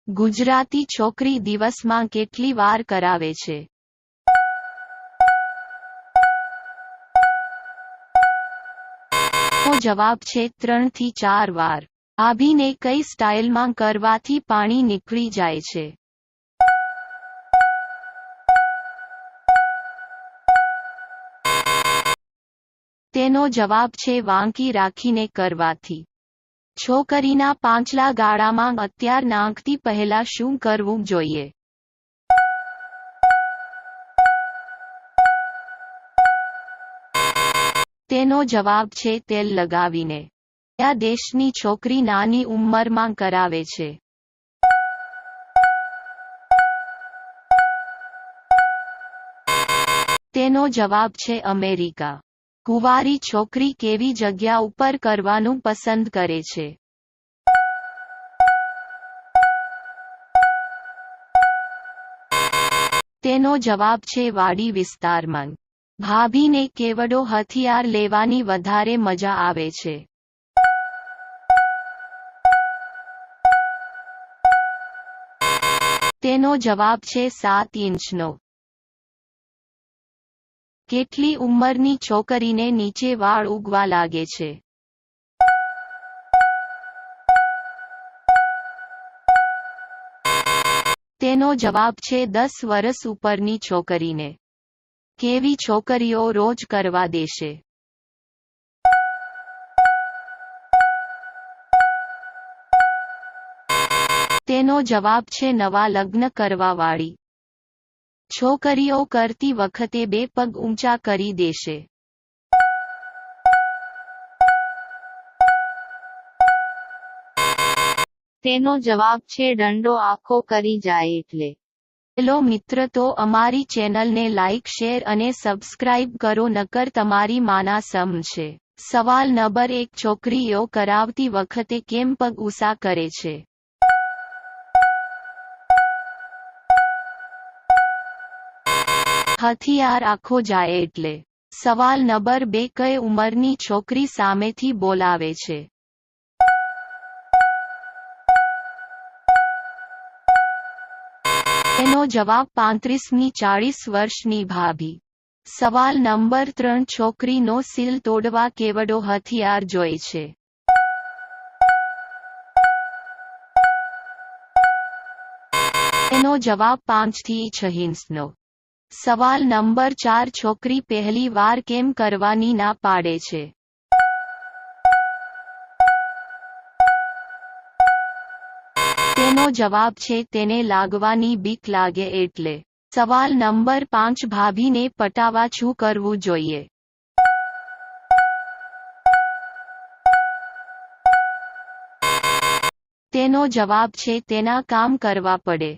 ગુજરાતી છોકરી દિવસમાં કેટલી વાર કરાવે છે? તો જવાબ છે 3 થી 4 વાર. ભાભીને કઈ સ્ટાઇલમાં કરવાથી પાણી નીકળી જાય છે? તેનો જવાબ છે વાંકી રાખીને કરવાથી. છોકરીના પાંચલા ગાળામાં અત્યાર નાખતી પહેલા શું કરવું જોઈએ? તેનો જવાબ છે તેલ લગાવીને. કયા દેશની છોકરી નાની ઉંમરમાં કરાવે છે? તેનો જવાબ છે અમેરિકા. કુંવારી છોકરી કેવી જગ્યા ઉપર કરવાનું પસંદ કરે છે? તેનો જવાબ છે વાડી વિસ્તારમાં. ભાભીને કેવડો હથિયાર લેવાની વધારે મજા આવે છે? તેનો જવાબ છે 7 ઇંચનો. કેટલી ઉંમરની છોકરીને નીચે વાળ ઉગવા લાગે છે? તેનો જવાબ છે 10 વર્ષ ઉપરની છોકરીને. કેવી છોકરીઓ રોજ કરવા દેશે? તેનો જવાબ છે નવા લગ્ન કરવાવાળી છોકરીઓ કરતી વખતે 2 પગ ઊંચા કરી દેશે. તેનો જવાબ છે દંડો આખો કરી જાય એટલે. હેલો મિત્ર, તો અમારી ચેનલને લાઇક, શેર અને સબસ્ક્રાઇબ કરો, નકર તમારી માના સમ છે. સવાલ નંબર 1, છોકરીઓ કરાવતી વખતે કેમ પગ ઊંચા કરે છે? હથિયાર આખો જાય એટલે. સવાલ નંબર 2, કઈ ઉંમરની છોકરી સામેથી બોલાવે છે? તેનો જવાબ 35ની 40 વર્ષની ભાભી. સવાલ નંબર 3, છોકરીનો સીલ તોડવા કેવડો હથિયાર જોઈ છે? તેનો જવાબ 5 થી 6 ઇંચનો. સવાલ નંબર 4, છોકરી પહેલી વાર કેમ કરવાની ના પાડે છે? તેનો જવાબ છે તેને લાગવાની બીક લાગે એટલે. સવાલ નંબર 5, ભાભીને પટાવવા શું કરવું જોઈએ? તેનો જવાબ છે તેના કામ કરવા પડે.